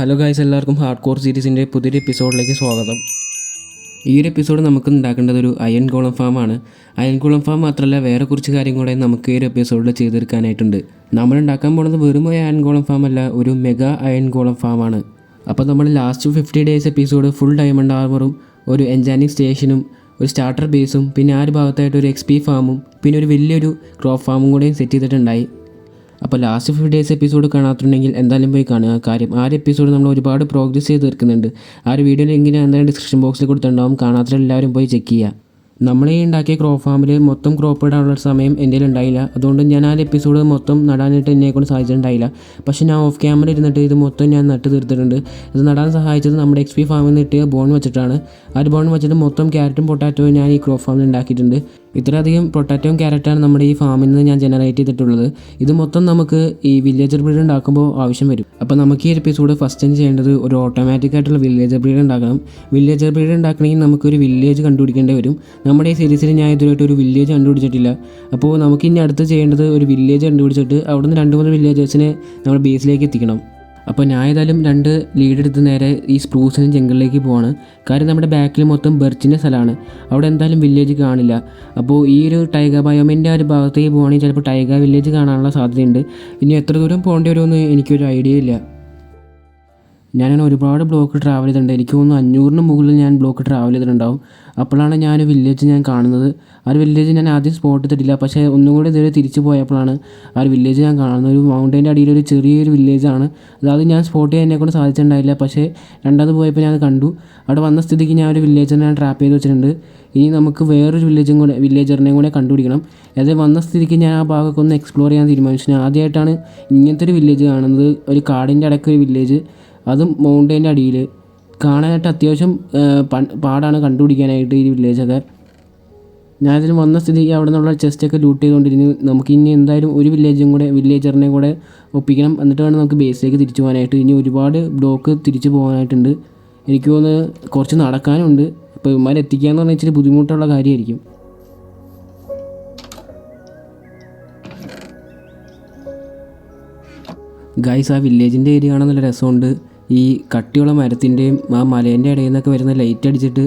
Hello guys, എല്ലാവർക്കും hard core സീരീസിൻ്റെ പുതിയൊരു എപ്പിസോഡിലേക്ക് സ്വാഗതം. ഈ ഒരു എപ്പിസോഡ് നമുക്ക് ഉണ്ടാക്കേണ്ടത് ഒരു അയൺ ഗോളം ഫാമാണ്. അയൺ ഗോളം ഫാം മാത്രമല്ല, വേറെ കുറച്ച് കാര്യം കൂടെ നമുക്ക് ഈ ഒരു എപ്പിസോഡിൽ ചെയ്ത് തീർക്കാനായിട്ടുണ്ട്. നമ്മൾ ഉണ്ടാക്കാൻ പോകുന്നത് വെറും ഒരു അയൺ ഗോളം ഫാം അല്ല, ഒരു മെഗാ അയൺ ഗോളം ഫാമാണ്. അപ്പോൾ നമ്മൾ last 50 days episode full diamond ആർമറും ഒരു എൻചാൻറ്റിങ് സ്റ്റേഷനും ഒരു സ്റ്റാർട്ടർ ബേസും പിന്നെ ആ ഒരു ഭാഗത്തായിട്ട് ഒരു XP ഫാമും പിന്നെ ഒരു വലിയൊരു ക്രോപ്പ് ഫാമും കൂടെയും സെറ്റ് ചെയ്തിട്ടുണ്ടായി. അപ്പോൾ ലാസ്റ്റ് 50 ഡേയ്സ് എപ്പിസോഡ് കാണാത്തുണ്ടെങ്കിൽ എന്തായാലും പോയി കാണുക. കാര്യം ആ ഒരു എപ്പിസോഡ് നമ്മൾ ഒരുപാട് പ്രോഗ്രസ് ചെയ്ത് തീർക്കുന്നുണ്ട്. ആ ഒരു വീഡിയോ ലിങ്കിന് എന്തായാലും ഡിസ്ക്രിപ്ഷൻ ബോക്സിൽ കൊടുത്തിട്ടുണ്ടാവും. കാണാത്തവരെല്ലാവരും പോയി ചെക്ക് ചെയ്യുക. നമ്മളീ ഉണ്ടാക്കിയ ക്രോപ്പ് ഫാമിൽ മൊത്തം ക്രോപ്പ് ഇടാനുള്ള സമയം എൻ്റെ ഉണ്ടായില്ല. അതുകൊണ്ട് ഞാൻ ആ ഒരു എപ്പിസോഡ് മൊത്തം നടാനായിട്ട് എന്നെക്കൊണ്ട് സാധിച്ചിട്ടുണ്ടായില്ല. പക്ഷേ ഞാൻ ഓഫ് ക്യാമറ ഇരുന്നിട്ട് ഇത് മൊത്തം ഞാൻ നട്ട് തീർത്തിട്ടുണ്ട്. ഇത് നടാൻ സഹായിച്ചത് നമ്മുടെ XP ഫാമിൽ നിന്ന് കിട്ടിയ ബോൺ വെച്ചിട്ടാണ്. ആ ഒരു ബോൺ വെച്ചിട്ട് മൊത്തം ക്യാരറ്റും പൊട്ടാറ്റോയും ഞാൻ ഈ ക്രോപ്പ് ഫാമിൽ ഉണ്ടാക്കിയിട്ടുണ്ട്. ഇത്രയധികം പൊട്ടാറ്റോയും ക്യാരറ്റാണ് നമ്മുടെ ഈ ഫാമിൽ നിന്ന് ഞാൻ ജനറേറ്റ് ചെയ്തിട്ടുള്ളത്. ഇത് മൊത്തം നമുക്ക് ഈ വില്ലേജർ ബ്രീഡ് ഉണ്ടാക്കുമ്പോൾ ആവശ്യം വരും. അപ്പോൾ നമുക്ക് ഈ എപ്പിസോഡ് ഫസ്റ്റ് ചെയ്യേണ്ടത് ഒരു ഓട്ടോമാറ്റിക് ആയിട്ടുള്ള വില്ലേജർ ബ്രീഡ് ഉണ്ടാക്കണം. വില്ലേജർ ബ്രീഡ് ഉണ്ടാക്കണമെങ്കിൽ നമുക്കൊരു വില്ലേജ് കണ്ടുപിടിക്കേണ്ടി വരും. നമ്മുടെ ഈ സീരീസിൽ ഞാൻ ഇതുവരെയായിട്ട് ഒരു വില്ലേജ് കണ്ടുപിടിച്ചിട്ടില്ല. അപ്പോൾ നമുക്ക് ഇനി അടുത്ത് ചെയ്യേണ്ടത് ഒരു വില്ലേജ് കണ്ടുപിടിച്ചിട്ട് അവിടുന്ന് 2-3 വില്ലേജേഴ്സിനെ നമ്മുടെ ബേസിലേക്ക് എത്തിക്കണം. അപ്പോൾ ഞാൻ ഏതായാലും 2 ലീഡ് എടുത്ത് നേരെ ഈ സ്പ്രൂസിനും ജംഗിളിലേക്ക് പോവാണ്. കാര്യം നമ്മുടെ ബാക്കിൽ മൊത്തം ബെർച്ചിൻ്റെ സ്ഥലമാണ്. അവിടെ എന്തായാലും വില്ലേജ് കാണില്ല. അപ്പോൾ ഈ ഒരു ടൈഗ ബയോമിൻ്റെ ആ ഒരു ഭാഗത്തേക്ക് പോവുകയാണെങ്കിൽ ചിലപ്പോൾ ടൈഗ വില്ലേജ് കാണാനുള്ള സാധ്യതയുണ്ട്. ഇനി എത്ര ദൂരം പോകേണ്ടി വരുമെന്ന് എനിക്കൊരു ഐഡിയ ഇല്ല. ഞാനങ്ങനെ ഒരുപാട് ബ്ലോക്ക് ട്രാവൽ ചെയ്തിട്ടുണ്ട്. എനിക്ക് തോന്നുന്നു 500-ന് മുകളിൽ ഞാൻ ബ്ലോക്ക് ട്രാവൽ ചെയ്തിട്ടുണ്ടാവും. അപ്പോഴാണ് ഞാനൊരു വില്ലേജ് ഞാൻ കാണുന്നത്. ആ ഒരു വില്ലേജ് ഞാൻ ആദ്യം സ്പോട്ട് ചെയ്തിട്ടില്ല. പക്ഷേ ഒന്നും കൂടി ഇതുവരെ തിരിച്ചു പോയപ്പോഴാണ് ആ ഒരു വില്ലേജ് ഞാൻ കാണുന്നത്. ഒരു മൗണ്ടൈൻ്റെ അടിയിലൊരു ചെറിയൊരു വില്ലേജാണ്. അതായത് ഞാൻ സ്പോട്ട് ചെയ്യാൻ എന്നെക്കൊണ്ട് സാധിച്ചിട്ടുണ്ടായില്ല. പക്ഷേ രണ്ടാമത് പോയപ്പോൾ ഞാൻ കണ്ടു. അവിടെ വന്ന സ്ഥിതിക്ക് ഞാൻ ഒരു വില്ലേജറിനെ ഞാൻ ട്രാപ്പ് ചെയ്ത് വെച്ചിട്ടുണ്ട്. ഇനി നമുക്ക് വേറൊരു വില്ലേജറിനെയും കൂടെ കണ്ടുപിടിക്കണം. അതായത് വന്ന സ്ഥിതിക്ക് ഞാൻ ആ ഭാഗമൊക്കെ ഒന്ന് എക്സ്പ്ലോർ ചെയ്യാൻ തീരുമാനിച്ചു. ഞാൻ ആദ്യമായിട്ടാണ് ഇങ്ങനത്തെ ഒരു വില്ലേജ് കാണുന്നത്. ഒരു കാടിൻ്റെ ഇടയ്ക്ക് ഒരു വില്ലേജ്, അതും മൗണ്ടൈൻ്റെ അടിയിൽ. കാണാനായിട്ട് അത്യാവശ്യം പാടാണ് കണ്ടുപിടിക്കാനായിട്ട് ഈ വില്ലേജൊക്കെ. ഞാനിതിൽ വന്ന സ്ഥിതിക്ക് അവിടെ നിന്നുള്ള ചെസ്റ്റൊക്കെ ലൂട്ട് ചെയ്തുകൊണ്ടിരുന്നു. നമുക്ക് ഇനി എന്തായാലും ഒരു വില്ലേജറിനെ കൂടെ ഒപ്പിക്കണം. എന്നിട്ട് വേണം നമുക്ക് ബേസിലേക്ക് തിരിച്ചു പോകാനായിട്ട്. ഇനി ഒരുപാട് ബ്ലോക്ക് തിരിച്ചു പോകാനായിട്ടുണ്ട്. എനിക്ക് തോന്നുന്നത് കുറച്ച് നടക്കാനുണ്ട്. അപ്പോൾ ഇവന്മാരെ എത്തിക്കാന്ന് പറഞ്ഞാൽ ഇച്ചിരി ബുദ്ധിമുട്ടുള്ള കാര്യമായിരിക്കും. ഗൈസ്, ആ വില്ലേജിൻ്റെ ഏരിയ കാണാൻ നല്ല രസമുണ്ട്. ഈ കട്ടിയുള്ള മരത്തിൻ്റെയും ആ മലേൻ്റെ ഇടയിൽ നിന്നൊക്കെ വരുന്ന ലൈറ്റ് അടിച്ചിട്ട്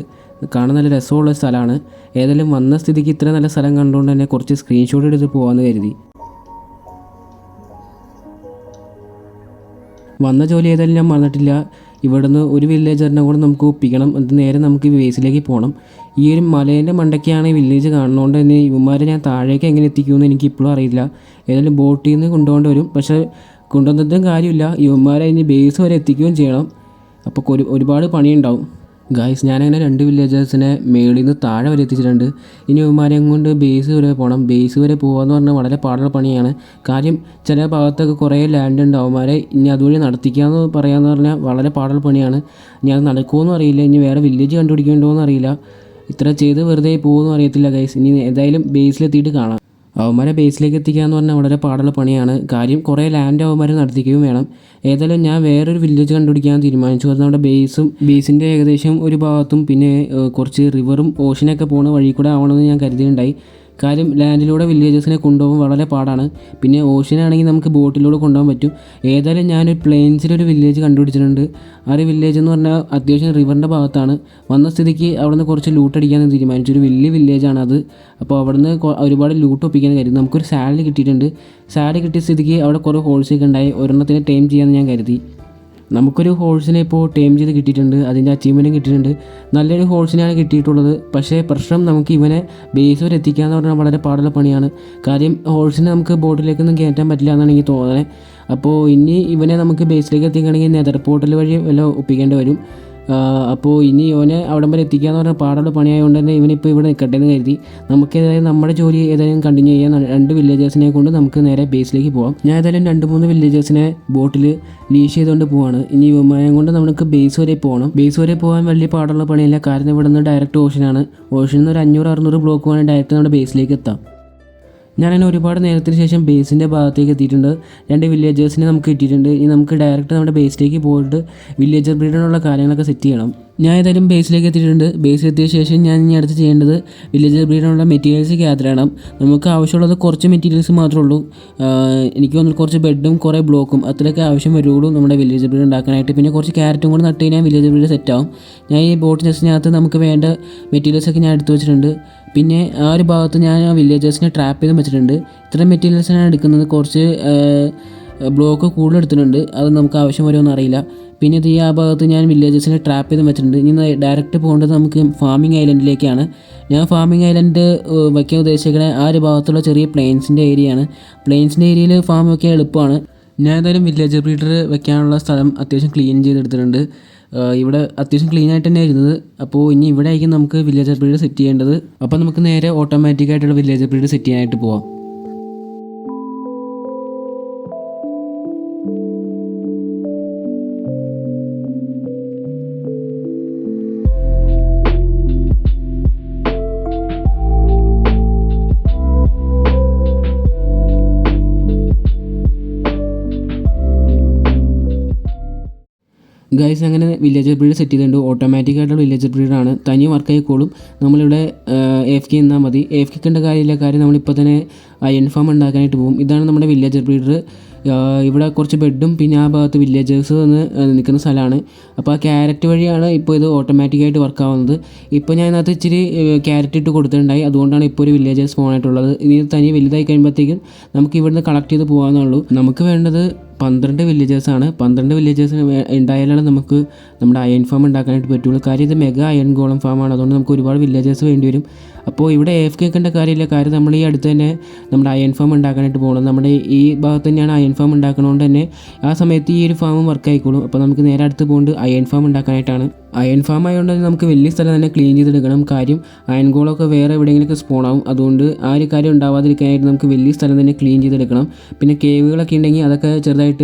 കാണാൻ നല്ല രസമുള്ള സ്ഥലമാണ്. ഏതായാലും വന്ന സ്ഥിതിക്ക് ഇത്ര നല്ല സ്ഥലം കണ്ടുകൊണ്ട് തന്നെ കുറച്ച് സ്ക്രീൻഷോട്ട് എടുത്ത് പോകാമെന്ന് കരുതി. വന്ന ജോലി ഏതായാലും ഞാൻ മറന്നിട്ടില്ല. ഇവിടുന്ന് ഒരു വില്ലേജറിനെ കൂടെ നമുക്ക് ഒപ്പിക്കണം. എന്നിട്ട് നേരെ നമുക്ക് ബേസിലേക്ക് പോകണം. ഈ ഒരു മലേൻ്റെ മണ്ടയ്ക്കാണ് ഈ വില്ലേജ് കാണുന്നതുകൊണ്ട് തന്നെ ഇവന്മാരെ ഞാൻ താഴേക്ക് എങ്ങനെ എത്തിക്കുമെന്ന് എനിക്ക് ഇപ്പോഴും അറിയില്ല. ഏതായാലും ബോട്ടിൽ നിന്ന് കൊണ്ടുപോകേണ്ടി വരും. പക്ഷേ കൊണ്ടുവന്നിട്ടും കാര്യമില്ല, ഇവന്മാരെ ഇനി ബേസ് വരെ എത്തിക്കുകയും ചെയ്യണം. അപ്പോൾ ഒരുപാട് പണിയുണ്ടാവും. ഗായ്സ്, ഞാനങ്ങനെ 2 വില്ലേജേഴ്സിനെ മേളിൽ നിന്ന് താഴെ വരെ എത്തിച്ചിട്ടുണ്ട്. ഇനി ഇവന്മാരെ കൊണ്ട് ബേസ് വരെ പോകണം. ബേസ് വരെ പോകുകയെന്ന് പറഞ്ഞാൽ വളരെ പാടുള്ള പണിയാണ്. കാര്യം ചില ഭാഗത്തൊക്കെ കുറേ ലാൻഡ് ഉണ്ട്. അവന്മാരെ ഇനി അതുവഴി നടത്തിക്കാമെന്ന് പറയാമെന്ന് പറഞ്ഞാൽ വളരെ പാടുള്ള പണിയാണ്. ഇനി അത് നടക്കുമോയെന്നും അറിയില്ല. ഇനി വേറെ വില്ലേജ് കണ്ടുപിടിക്കേണ്ടോയെന്നും അറിയില്ല. ഇത്ര ചെയ്ത് വെറുതെ പോകുമെന്നും അറിയത്തില്ല ഗൈസ്. ഇനി ഏതായാലും ബേസിലെത്തിയിട്ട് കാണാം. അവന്മാരെ ബേസിലേക്ക് എത്തിക്കുക എന്ന് പറഞ്ഞാൽ വളരെ പാടുള്ള പണിയാണ്. കാര്യം കുറേ ലാൻഡ് അവന്മാരെ നടത്തിക്കുകയും വേണം. ഏതായാലും ഞാൻ വേറൊരു വില്ലേജ് കണ്ടുപിടിക്കാൻ തീരുമാനിച്ചു. അത് നമ്മുടെ ബേസിൻ്റെ ഏകദേശം ഒരു ഭാഗത്തും പിന്നെ കുറച്ച് റിവറും ഓഷനൊക്കെ പോകുന്ന വഴി കൂടെ ആവണമെന്ന് ഞാൻ കരുതിയിട്ടുണ്ടായി. കാര്യം ലാൻഡിലൂടെ വില്ലേജസിനെ കൊണ്ടുപോകാൻ വളരെ പാടാണ്. പിന്നെ ഓഷനാണെങ്കിൽ നമുക്ക് ബോട്ടിലൂടെ കൊണ്ടുപോകാൻ പറ്റും. ഏതായാലും ഞാനൊരു പ്ലെയിൻസിലൊരു വില്ലേജ് കണ്ടുപിടിച്ചിട്ടുണ്ട്. ആ ഒരു വില്ലേജ് എന്ന് പറഞ്ഞാൽ അത്യാവശ്യം റിവറിൻ്റെ ഭാഗത്താണ്. വന്ന സ്ഥിതിക്ക് അവിടുന്ന് കുറച്ച് ലൂട്ട് അടിക്കാമെന്ന് തീരുമാനിച്ചു. ഒരു വലിയ വില്ലേജാണ് അത്. അപ്പോൾ അവിടുന്ന് ഒരുപാട് ലൂട്ട് ഒപ്പിക്കാൻ കരുതി. നമുക്കൊരു സാലറി കിട്ടിയിട്ടുണ്ട്. സാലറി കിട്ടിയ സ്ഥിതിക്ക് അവിടെ കുറേ ഹോൾസൊക്കെ ഉണ്ടായി. ഒരെണ്ണത്തിന് ടൈം ചെയ്യാമെന്ന് ഞാൻ കരുതി. നമുക്കൊരു ഹോൾസിനെ ഇപ്പോൾ ടൈം ചെയ്ത് കിട്ടിയിട്ടുണ്ട്. അതിൻ്റെ അച്ചീവ്മെൻറ്റും കിട്ടിയിട്ടുണ്ട്. നല്ലൊരു ഹോൾസിനാണ് കിട്ടിയിട്ടുള്ളത്. പക്ഷേ പ്രശ്നം നമുക്ക് ഇവനെ ബേസ് വരെ എത്തിക്കാന്ന് പറഞ്ഞാൽ വളരെ പാടുള്ള പണിയാണ്. കാര്യം ഹോൾസിനെ നമുക്ക് ബോട്ടിലേക്കൊന്നും കയറ്റാൻ പറ്റില്ല എന്നാണ് എനിക്ക് തോന്നുന്നത്. അപ്പോൾ ഇനി ഇവനെ നമുക്ക് ബേസിലേക്ക് എത്തിക്കുകയാണെങ്കിൽ നെതർ പോർട്ടൽ വഴി വല്ല ഒപ്പിക്കേണ്ടി വരും. അപ്പോൾ ഇനി ഇവനെ അവിടം വരെ എത്തിക്കാന്ന് പറഞ്ഞാൽ പാടുള്ള പണിയായതുകൊണ്ട് തന്നെ ഇവനിപ്പോൾ ഇവിടെ നിൽക്കട്ടെ എന്ന് കരുതി. നമുക്ക് ഏതായാലും നമ്മുടെ ജോലി ഏതായാലും കണ്ടിന്യൂ ചെയ്യാൻ 2 വില്ലേജേഴ്സിനെ കൊണ്ട് നമുക്ക് നേരെ ബേസിലേക്ക് പോകാം. ഞാൻ ഏതായാലും 2-3 വില്ലേജേഴ്സിനെ ബോട്ടിൽ ലീഷ് ചെയ്തുകൊണ്ട് പോവാണ്. ഇനി ഇവന്മാരെ കൊണ്ട് നമുക്ക് ബേസ് വരെ പോകണം. ബേസ് വരെ പോകാൻ വലിയ പാടുള്ള പണിയില്ല. കാരണം ഇവിടെ നിന്ന് ഡയറക്റ്റ് ഓഷനാണ്. ഓഷനിൽ നിന്ന് ഒരു 500-600 ബ്ലോക്ക് വേണം ഡയറക്റ്റ് നമ്മുടെ ബേസിലേക്ക് എത്താം. ഞാനങ്ങനെ ഒരുപാട് നേരത്തിന് ശേഷം ബേസിൻ്റെ ഭാഗത്തേക്ക് എത്തിയിട്ടുണ്ട്. 2 വില്ലേജേഴ്സിനെ നമുക്ക് കിട്ടിയിട്ടുണ്ട്. ഇനി നമുക്ക് ഡയറക്റ്റ് നമ്മുടെ ബേസിലേക്ക് പോയിട്ട് വില്ലേജർ ബ്രീഡിനുള്ള കാര്യങ്ങളൊക്കെ സെറ്റ് ചെയ്യണം. ഞാൻ ഏതായാലും ബേസിലേക്ക് എത്തിയിട്ടുണ്ട്. ബേസിലെത്തിയ ശേഷം ഞാൻ ഇനി അടുത്ത് ചെയ്യേണ്ടത് വില്ലേജർ ബ്രീഡിനുള്ള മെറ്റീരിയൽസ് ഗ്യാദർ ചെയ്യണം. നമുക്ക് ആവശ്യമുള്ളത് കുറച്ച് മെറ്റീരിയൽസ് മാത്രമേ ഉള്ളൂ. എനിക്ക് തോന്നുന്നു കുറച്ച് ബെഡും കുറേ ബ്ലോക്കും അത്രയൊക്കെ ആവശ്യം വരുള്ളൂ നമ്മുടെ വില്ലേജർ ബ്രീഡ് ഉണ്ടാക്കാനായിട്ട്. പിന്നെ കുറച്ച് ക്യാരറ്റും കൂടെ നട്ട് കഴിഞ്ഞാൽ വില്ലേജർ ബ്രീഡ് സെറ്റാവും. ഞാൻ ഈ ബോട്ട് നെസ്റ്റിനകത്ത് നമുക്ക് വേണ്ട മെറ്റീരിയൽസൊക്കെ ഞാൻ എടുത്തു വെച്ചിട്ടുണ്ട്. പിന്നെ ആ ഒരു ഭാഗത്ത് ഞാൻ ആ വില്ലേജേഴ്സിനെ ട്രാപ്പ് ചെയ്തും വെച്ചിട്ടുണ്ട്. ഇത്രയും മെറ്റീരിയൽസാണ് എടുക്കുന്നത്. കുറച്ച് ബ്ലോക്ക് കൂടുതൽ എടുത്തിട്ടുണ്ട്. അത് നമുക്ക് ആവശ്യം വരുമോ എന്നറിയില്ല. പിന്നെ ഇത് ഈ ആ ഭാഗത്ത് ഞാൻ വില്ലേജസിനെ ട്രാപ്പ് ചെയ്ത് വെച്ചിട്ടുണ്ട്. ഇനി ഡയറക്റ്റ് പോകേണ്ടത് നമുക്ക് ഫാമിംഗ് ഐലൻഡിലേക്കാണ്. ഞാൻ ഫാമിംഗ് ഐലൻഡ് വയ്ക്കാൻ ഉദ്ദേശിക്കുന്നത് ആ ഒരു ഭാഗത്തുള്ള ചെറിയ പ്ലെയിൻസിൻ്റെ ഏരിയയാണ്. പ്ലെയിൻസിൻ്റെ ഏരിയയിൽ ഫാം വയ്ക്കാൻ എളുപ്പമാണ്. ഞാൻ ഏതായാലും വില്ലേജർ ബ്രീഡർ വെക്കാനുള്ള സ്ഥലം അത്യാവശ്യം ക്ലീൻ ചെയ്തെടുത്തിട്ടുണ്ട്. ഇവിടെ അത്യാവശ്യം ക്ലീൻ ആയിട്ട് തന്നെ ഇരുന്നത്. അപ്പോൾ ഇനി ഇവിടെ ആയിരിക്കും നമുക്ക് വില്ലേജർ ബ്രീഡ് സെറ്റ് ചെയ്യേണ്ടത്. അപ്പോൾ നമുക്ക് നേരെ ഓട്ടോമാറ്റിക്കായിട്ടുള്ള വില്ലേജർ ബ്രീഡ് സെറ്റ് ചെയ്യാനായിട്ട് പോവാം. ഗൈസ്, അങ്ങനെ വില്ലേജർ ബ്രീഡ് സെറ്റ് ചെയ്തിട്ടുണ്ട്. ഓട്ടോമാറ്റിക്കായിട്ടുള്ള വില്ലേജർ ബ്രീഡാണ്. തനി വർക്ക് ആയിക്കോളും. നമ്മളിവിടെ AFK നിന്നാൽ മതി. AFK കാര്യമില്ല. കാര്യം നമ്മളിപ്പോൾ തന്നെ അയൺ ഫാം ഉണ്ടാക്കാനായിട്ട് പോകും. ഇതാണ് നമ്മുടെ വില്ലേജർ ബ്രീഡർ. ഇവിടെ കുറച്ച് ബെഡും പിന്നെ ആ ഭാഗത്ത് വില്ലേജേഴ്സ് വന്ന് നിൽക്കുന്ന സ്ഥലമാണ്. അപ്പോൾ ആ ക്യാരറ്റ് വഴിയാണ് ഇപ്പോൾ ഇത് ഓട്ടോമാറ്റിക്കായിട്ട് വർക്ക് ആവുന്നത്. ഇപ്പോൾ ഞാൻ അതിനകത്ത് ഇച്ചിരി ക്യാരറ്റ് ഇട്ട് കൊടുത്തിട്ടുണ്ടായി. അതുകൊണ്ടാണ് ഇപ്പോൾ ഒരു വില്ലേജേഴ്സ് സ്പോൺ ആയിട്ടുള്ളത്. ഇനി തനി വലുതായി കഴിയുമ്പോഴത്തേക്കും നമുക്ക് ഇവിടുന്ന് കളക്ട് ചെയ്ത് പോകാമെന്നുള്ളൂ. നമുക്ക് വേണ്ടത് 12 വില്ലേജേഴ്സാണ്. 12 വില്ലേജേഴ്സ് ഉണ്ടായാലാണ് നമുക്ക് നമ്മുടെ അയൺ ഫാം ഉണ്ടാക്കാനായിട്ട് പറ്റുള്ളൂ. കാര്യം ഇത് മെഗാ അയൺ ഗോളം ഫാമാണ്. അതുകൊണ്ട് നമുക്ക് ഒരുപാട് വില്ലേജേഴ്സ് വേണ്ടി വരും. അപ്പോൾ ഇവിടെ AFK നിൽക്കേണ്ട കാര്യമില്ല. കാര്യം നമ്മൾ ഈ അടുത്ത് തന്നെ നമ്മുടെ അയൺ ഫാം ഉണ്ടാക്കാനായിട്ട് പോകണം. നമ്മുടെ ഈ ഭാഗത്ത് തന്നെയാണ് അയൺ ഫാം ഉണ്ടാക്കുന്നതുകൊണ്ട് തന്നെ ആ സമയത്ത് ഈ ഒരു ഫാമും വർക്ക് ആയിക്കോളും. അപ്പോൾ നമുക്ക് നേരെ അടുത്ത് പോകുന്നത് അയൺ ഫാം ഉണ്ടാക്കാനായിട്ടാണ്. അയൺ ഫാം ആയതുകൊണ്ട് തന്നെ നമുക്ക് വലിയ സ്ഥലം തന്നെ ക്ലീൻ ചെയ്തെടുക്കണം. കാര്യം അയൺ ഗോളൊക്കെ വേറെ എവിടെയെങ്കിലുമൊക്കെ സ്പോൺ ആവും. അതുകൊണ്ട് ആ ഒരു കാര്യം ഉണ്ടാവാതിരിക്കാനായിട്ട് നമുക്ക് വലിയ സ്ഥലം തന്നെ ക്ലീൻ ചെയ്തെടുക്കണം. പിന്നെ കേവുകളൊക്കെ ഉണ്ടെങ്കിൽ അതൊക്കെ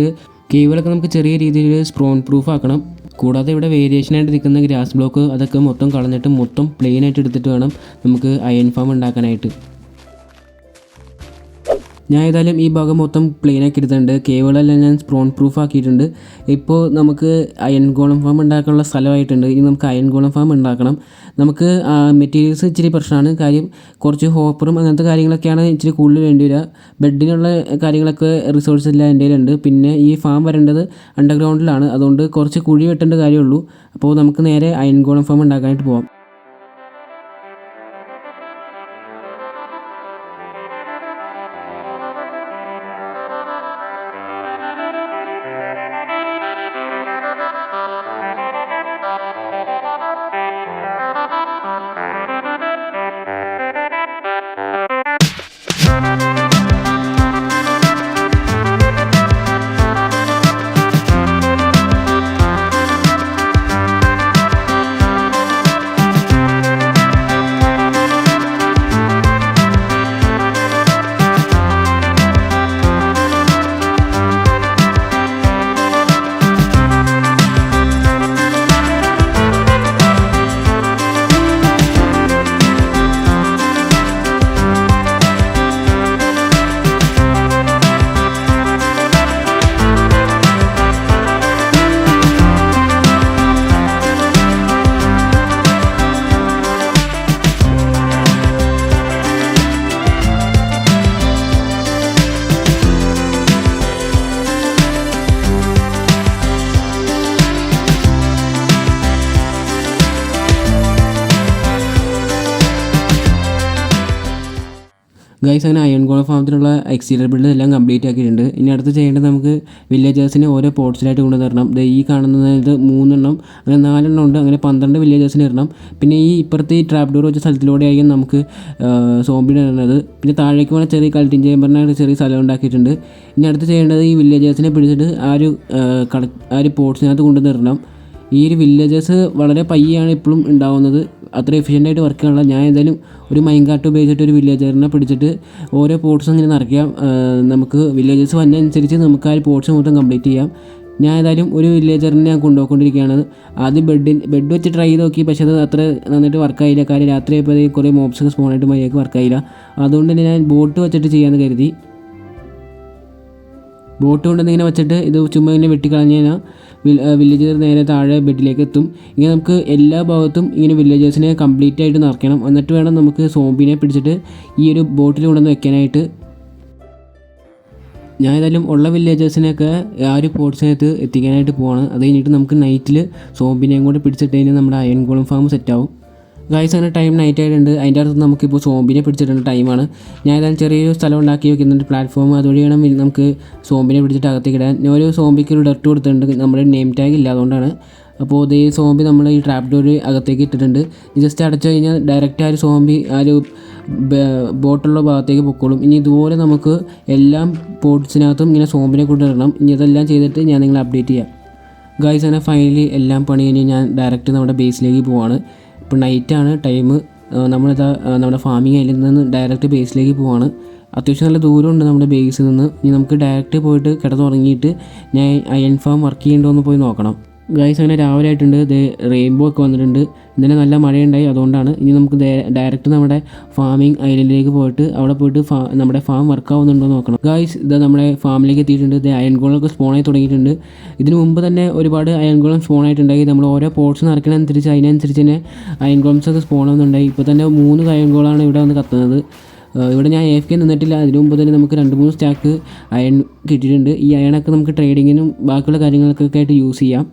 കേവുകളൊക്കെ നമുക്ക് ചെറിയ രീതിയിൽ സ്പ്രോൺ പ്രൂഫ് ആക്കണം. കൂടാതെ ഇവിടെ വേരിയേഷനായിട്ട് നിൽക്കുന്ന ഗ്രാസ് ബ്ലോക്ക് അതൊക്കെ മൊത്തം കളഞ്ഞിട്ട് മൊത്തം പ്ലെയിൻ ആയിട്ട് എടുത്തിട്ട് വേണം നമുക്ക് അയൺ ഫാം ഉണ്ടാക്കാനായിട്ട്. ഞാൻ ഏതായാലും ഈ ഭാഗം മൊത്തം പ്ലെയിൻ ആക്കി എടുത്തിട്ടുണ്ട്. കേവുകളെല്ലാം ഞാൻ സ്പ്രോൺ പ്രൂഫ് ആക്കിയിട്ടുണ്ട്. ഇപ്പോൾ നമുക്ക് അയൺ ഗോളം ഫാം ഉണ്ടാക്കാനുള്ള സ്ഥലമായിട്ടുണ്ട്. ഇനി നമുക്ക് അയൺ ഗോളം ഫാം ഉണ്ടാക്കണം. നമുക്ക് മെറ്റീരിയൽസ് ഇച്ചിരി പ്രശ്നമാണ്. കാര്യം കുറച്ച് ഹോപ്പറും അങ്ങനത്തെ കാര്യങ്ങളൊക്കെയാണ് ഇച്ചിരി കൂടുതൽ വേണ്ടി വരിക. ബെഡിനുള്ള കാര്യങ്ങളൊക്കെ റിസോഴ്സ് എല്ലാം എൻ്റെ കയ്യിലുണ്ട്. പിന്നെ ഈ ഫാം വരേണ്ടത് അണ്ടർഗ്രൗണ്ടിലാണ്. അതുകൊണ്ട് കുറച്ച് കുഴി വെട്ടേണ്ട കാര്യമുള്ളൂ. അപ്പോൾ നമുക്ക് നേരെ അയൺ ഗോളം ഫാം ഉണ്ടാക്കാനായിട്ട് പോകാം. ഗൈസ്, അങ്ങനെ അയൺ ഗോളം ഫാമത്തിനുള്ള എക്സ്റ്റീരിയർ ബിൽഡ് എല്ലാം കംപ്ലീറ്റ് ആക്കിയിട്ടുണ്ട്. ഇനി അടുത്ത് ചെയ്യേണ്ടത് നമുക്ക് വില്ലേജേഴ്സിനെ ഓരോ പോർട്സിലായിട്ട് കൊണ്ടുവരണം. ഈ കാണുന്നത് 3 എണ്ണം, അങ്ങനെ 4 എണ്ണം ഉണ്ട്. അങ്ങനെ 12 വില്ലേജേഴ്സിനെ ഇടണം. പിന്നെ ഈ ഇപ്പുറത്തെ ഈ ട്രാപ്പ് ഡോർ വെച്ച സ്ഥലത്തിലൂടെ ആയിരിക്കും നമുക്ക് സോംബിനെ ഇടുന്നത്. പിന്നെ താഴേക്ക് വേണം ചെറിയ കൾട്ടിങ് ചേമ്പറിനായിട്ട് ചെറിയ സ്ഥലം ഉണ്ടാക്കിയിട്ടുണ്ട്. ഇനി അടുത്ത് ചെയ്യേണ്ടത് ഈ വില്ലേജേഴ്സിനെ പിടിച്ചിട്ട് ആ ഒരു പോർട്സിനകത്ത് കൊണ്ടുവന്നിടണം. ഈ ഒരു വില്ലേജേഴ്സ് വളരെ പയ്യാണ് ഇപ്പോഴും ഉണ്ടാവുന്നത്. അത്ര എഫിഷ്യൻ്റായിട്ട് വർക്ക് ചെയ്യാനുള്ള. ഞാൻ ഏതായാലും ഒരു മൈൻകാർട്ട് ഉപയോഗിച്ചിട്ട് ഒരു വില്ലേജറിനെ പിടിച്ചിട്ട് ഓരോ പോർട്സും ഇങ്ങനെ നിറയ്ക്കാം. നമുക്ക് വില്ലേജേഴ്സ് വന്നതനുസരിച്ച് നമുക്ക് ആ ഒരു പോർട്സ് മൊത്തം കംപ്ലീറ്റ് ചെയ്യാം. ഞാൻ ഏതായാലും ഒരു വില്ലേജറിനെ ഞാൻ കൊണ്ടുപോയിക്കൊണ്ടിരിക്കുകയാണ്. ആദ്യം ബെഡ് വെച്ച് ട്രൈ ചെയ്ത് നോക്കി. പക്ഷേ അത് അത്ര നന്നായിട്ട് വർക്കായില്ല. കാര്യം രാത്രി ആയപ്പോൾ കുറേ മോബ്സൊക്കെ സ്പോണായിട്ട് മര്യാദയ്ക്ക് വർക്കായില്ല. അതുകൊണ്ട് തന്നെ ഞാൻ ബോട്ട് വെച്ചിട്ട് ചെയ്യാമെന്ന് കരുതി. ബോട്ട് കൊണ്ടുവന്ന് ഇങ്ങനെ വെച്ചിട്ട് ഇത് ചുമ്മാ ഇങ്ങനെ വെട്ടിക്കളഞ്ഞ് കഴിഞ്ഞാൽ വില്ലേജർ നേരെ താഴെ ബെഡിലേക്ക് എത്തും. ഇങ്ങനെ നമുക്ക് എല്ലാ ഭാഗത്തും ഇങ്ങനെ വില്ലേജേഴ്സിനെ കംപ്ലീറ്റ് ആയിട്ട് നിറയ്ക്കണം. എന്നിട്ട് വേണം നമുക്ക് സോംബിനെ പിടിച്ചിട്ട് ഈ ഒരു ബോട്ടിൽ കൊണ്ടുവന്ന് വെക്കാനായിട്ട്. ഞാൻ ഏതായാലും ഉള്ള വില്ലേജേഴ്സിനെയൊക്കെ ആ ഒരു പോർട്സിനകത്ത് എത്തിക്കാനായിട്ട് പോവാണ്. അത് കഴിഞ്ഞിട്ട് നമുക്ക് നൈറ്റിൽ സോംബിനെയും കൂടി പിടിച്ചിട്ട് കഴിഞ്ഞാൽ നമ്മുടെ അയൺ ഗോളം ഫാം സെറ്റാവും. ഗൈസ് അങ്ങനെ ടൈം നൈറ്റ് ആയിട്ടുണ്ട്. അതിൻ്റെ അടുത്ത് നമുക്കിപ്പോൾ സോംബിനെ പിടിച്ചിട്ടുണ്ട് ടൈമാണ്. ഞാൻ ഏതായാലും ചെറിയൊരു സ്ഥലം ഉണ്ടാക്കി വെക്കുന്നുണ്ട്, പ്ലാറ്റ്ഫോം. അതുവഴി വേണം നമുക്ക് സോംബിനെ പിടിച്ചിട്ട് അകത്തേക്ക് ഇടാൻ. ഞാൻ ഒരു സോംബിക്ക് ഒരു ഡർട്ട് കൊടുത്തിട്ടുണ്ട്, നമ്മുടെ നെയിം ടാഗ് ഇല്ല അതുകൊണ്ടാണ്. അപ്പോൾ ഇതേ സോംബി നമ്മൾ ഈ ട്രാപ്പ് ഡോർ അകത്തേക്ക് ഇട്ടിട്ടുണ്ട്. ജസ്റ്റ് അടച്ചു കഴിഞ്ഞാൽ ഡയറക്റ്റ് ആ ഒരു സോംബി ആ ഒരു ബോട്ടുള്ള ഭാഗത്തേക്ക് പൊക്കോളും. ഇനി ഇതുപോലെ നമുക്ക് എല്ലാ പോർട്സിനകത്തും ഇങ്ങനെ സോംബിനെ കൊണ്ടിടണം. ഇനി ഇതെല്ലാം ചെയ്തിട്ട് ഞാൻ നിങ്ങളെ അപ്ഡേറ്റ് ചെയ്യാം. ഗൈസ് അങ്ങനെ ഫൈനലി എല്ലാം പണി കഴിഞ്ഞ് ഞാൻ ഡയറക്റ്റ് നമ്മുടെ ബേസിലേക്ക് പോവാണ്. ഇപ്പോൾ നൈറ്റാണ് ടൈം. നമ്മളിതാ നമ്മുടെ ഫാമിംഗ് അതിൽ നിന്ന് ഡയറക്റ്റ് ബേസിലേക്ക് പോവാണ്. അത്യാവശ്യം നല്ല ദൂരമുണ്ട് നമ്മുടെ ബേസിൽ നിന്ന്. ഇനി നമുക്ക് ഡയറക്റ്റ് പോയിട്ട് കിടന്നുറങ്ങിയിട്ട് ഞാൻ അയൺ ഫാം വർക്ക് ചെയ്യേണ്ടോ എന്ന് പോയി നോക്കണം. ഗൈസ് അങ്ങനെ രാവിലെ ആയിട്ടുണ്ട്. റെയിൻബോ ഒക്കെ വന്നിട്ടുണ്ട്. ഇന്നലെ നല്ല മഴയുണ്ടായി, അതുകൊണ്ടാണ്. ഇനി നമുക്ക് ഡയറക്റ്റ് നമ്മുടെ ഫാമിംഗ് ഐലൻഡിലേക്ക് പോയിട്ട് അവിടെ പോയിട്ട് നമ്മുടെ ഫാം വർക്ക് ആവുന്നുണ്ടോ എന്ന് നോക്കണം. ഗൈസ് ഇത് നമ്മുടെ ഫാമിലേക്ക് എത്തിയിട്ടുണ്ട്. അയൺ ഗോളൊക്കെ സ്പോണായി തുടങ്ങിയിട്ടുണ്ട്. ഇതിന് മുമ്പ് തന്നെ ഒരുപാട് അയൺ ഗോളം സ്പോൺ ആയിട്ടുണ്ടായി. നമ്മൾ ഓരോ പോർട്സ് നിറയ്ക്കണനുസരിച്ച് അതിനനുസരിച്ച് തന്നെ അയൺ ഗോളംസ് ഒക്കെ സ്പോൺ ആവുന്നുണ്ടായി. ഇപ്പോൾ തന്നെ 3 അയൺ ഗോളാണ് ഇവിടെ വന്ന് കത്തുന്നത്. ഇവിടെ ഞാൻ AFK നിന്നിട്ടില്ല. അതിന് മുമ്പ് തന്നെ നമുക്ക് 2-3 സ്റ്റാക്ക് അയൺ കിട്ടിയിട്ടുണ്ട്. ഈ അയണൊക്കെ നമുക്ക് ട്രേഡിങ്ങിനും ബാക്കിയുള്ള കാര്യങ്ങൾക്കൊക്കെ ആയിട്ട് യൂസ് ചെയ്യാം.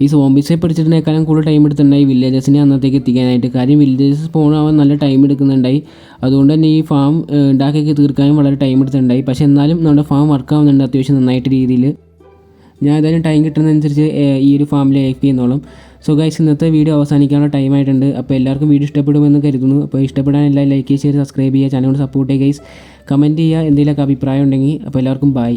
ഈ സോംബീസിനെ പിടിച്ചിട്ടിനേക്കാളും കൂടുതൽ ടൈം എടുത്തിട്ടുണ്ടായി വില്ലേജസിനെ അന്നത്തേക്ക് എത്തിക്കാനായിട്ട്. കാര്യം വില്ലേജസ് സ്പോൺ ആവാൻ നല്ല ടൈം എടുക്കുന്നുണ്ടായി. അതുകൊണ്ട് തന്നെ ഈ ഫാം ഉണ്ടാക്കി തീർക്കാനും വളരെ ടൈം എടുത്തിട്ടുണ്ടായി. പക്ഷേ എന്നാലും നമ്മുടെ ഫാം വർക്ക് ആവുന്നുണ്ട് അത്യാവശ്യം നന്നായിട്ട് രീതിയിൽ. ഞാൻ ഏതായാലും ടൈം കിട്ടുന്നതനുസരിച്ച് ഈ ഒരു ഫാമിൽ AFK ചെയ്യുന്നോളും. സോ ഗൈസ് ഇന്നത്തെ വീഡിയോ അവസാനിക്കാനുള്ള ടൈം ആയിട്ടുണ്ട്. അപ്പോൾ എല്ലാവർക്കും വീഡിയോ ഇഷ്ടപ്പെടുമെന്ന് കരുതുന്നു. അപ്പോൾ ഇഷ്ടപ്പെടാൻ എല്ലാം ലൈക്ക് ചെയ്യുക, സബ്സ്ക്രൈബ് ചെയ്യുക, ചാനൽ സപ്പോർട്ട് ചെയ്യുക ഗൈസ്. കമൻറ്റ് ചെയ്യുക എന്തെങ്കിലുമൊക്കെ അഭിപ്രായം ഉണ്ടെങ്കിൽ. അപ്പോൾ എല്ലാവർക്കും ബൈ.